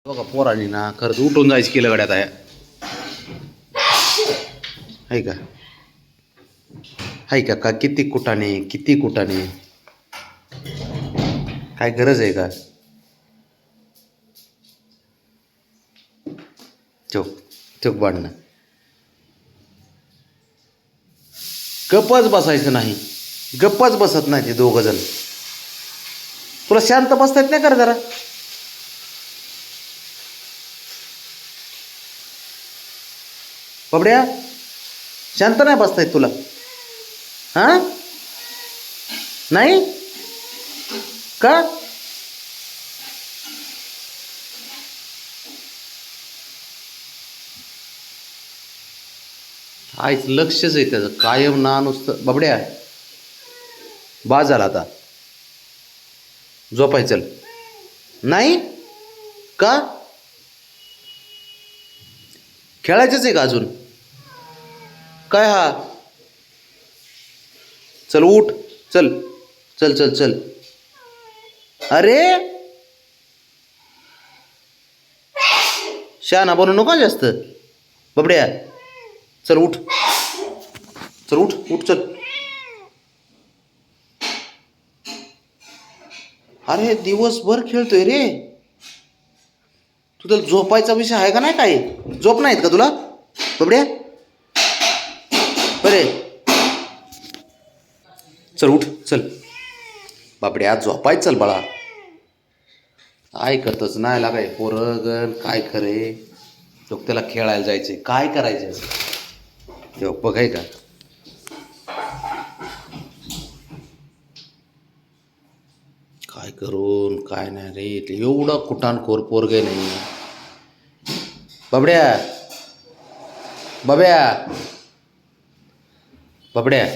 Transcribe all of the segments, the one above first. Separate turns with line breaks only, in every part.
बघा पोरांनी ना खरंच उठून जायचं केलं गड्यात आहे का आहे का किती कुटाने काय गरज आहे का? चोक चोक बांधणं गप्पच बसायचं नाही. गप्पच बसत नाही ते दोघं जण. तुला शांत बसता येत नाही का जरा? बाबड्या शांत नाही बसता येत तुला? हां नाही का? आईच लक्षच आहे त्याचं कायम ना नुसतं. बाबड्या बाज झाला आता. झोपाय चल. नाही का? खेळायचंच आहे का अजून? काय हा? चल उठ. चल चल चल चल. अरे शहाणा बनू नका जास्त. बाबड्या चल उठ. चल उठ उठ चल. अरे दिवसभर खेळतोय रे. तुला झोपायचा विषय आहे का नाही? काय झोप नाहीत का तुला बाबड्या? बरे चल उठ चल. बाबड्या झोपाय चल बाळा. ऐकतच नाही लागाय पोरगण. काय खरे लोक त्याला खेळायला जायचे. काय करायचं तेव्हा बघाय का? काय करून काय नाही रे. ते एवढं कुटाणखोर पोरगे नाही. बाबड्या बाब्या बाबड्या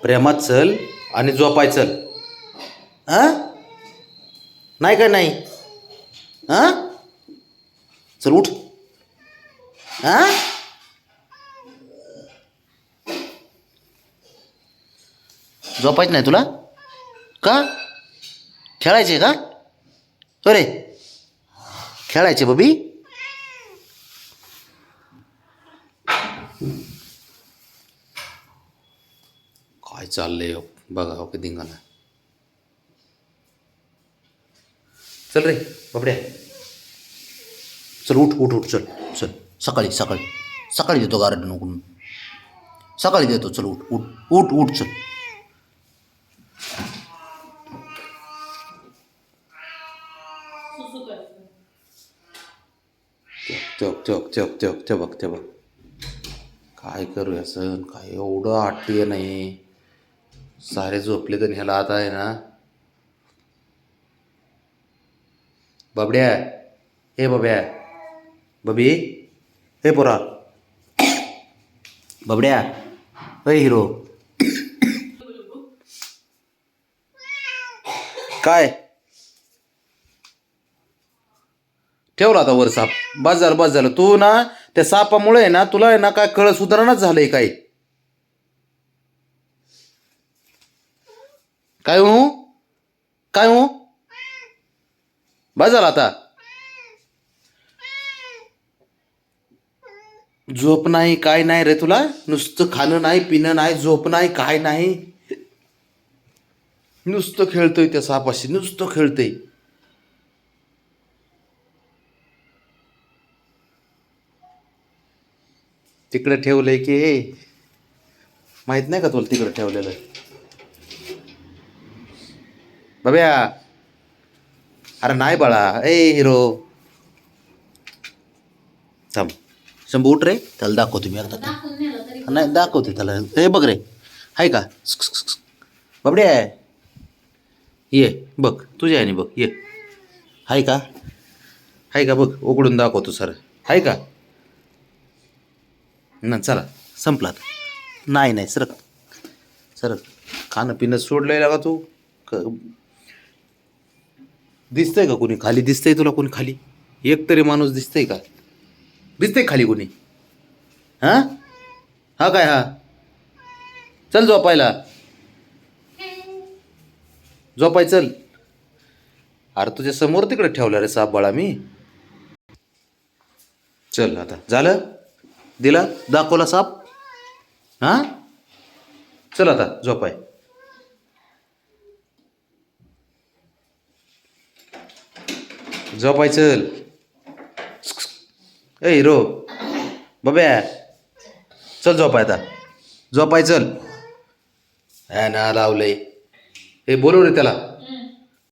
प्रेमात चल आणि झोपाय चल. हां नाही काय नाही? हां चल उठ. हां झोपायचं नाही तुला का? खेळायचे का? अरे खेळायचे बबी. काय चाललंय बघा हो किती धिंगाणा. चल रे बाबड्या चल उठ उठ उठ चल चल. सकाळी सकाळी सकाळी देतो गार्डन उघडून. सकाळी देतो चल उठ उठ उठ उठ चल. ते बघ काय करू असं. काय एवढं आठवण नाही. सारे झोपले तर ह्याला आता आहे ना. बाबड्या हे बाब्या बबी हे पोरा बाबड्या अय हिरो काय ठेवला आता वर साप. बस झालं तू ना. त्या सापामुळे आहे ना तुला आहे ना काय कळ सुधारणाच झालंय काय? काय हो काय हो बस झाला आता. झोप नाही काय नाही रे तुला. नुसतं खाणं नाही पिणं नाही झोप नाही काय नाही. नुसतं खेळतोय त्या सापाशी. नुसतं खेळतोय. तिकडे ठेवलंय की माहित नाही का तुला तिकडे ठेवलेलं? बाब्या अरे नाही बाळा. ए हिरो थांब. शंभू उठ रे. त्याला दाखवतो मी आता. नाही दाखवते त्याला. हे बघ रे आहे का? बाबड्या ये बघ तुझ्या आहे बघ ये. आहे का? आहे का बघ उघडून दाखवतो सर. आहे का? ना चला संपला. नाही नाही सरक सरक. खाणं पिणं सोडलंय का तू? दिसतंय का कोणी खाली? दिसतंय तुला कोणी खाली? एक तरी माणूस दिसतंय का? दिसतंय खाली कोणी? हां हा काय हा? चल झोपायला. झोपाय चल. अरे तुझ्या समोर तिकडे ठेवला रे साप बाळा मी. चल आता झालं, दिला, दाखवला साप. हां, चल आता झोपाय. झोपाय चल. ए हिरो, बब्या, चल झोपाय आता. झोपाय चल. ना लावलंय. हे बोलव रे त्याला.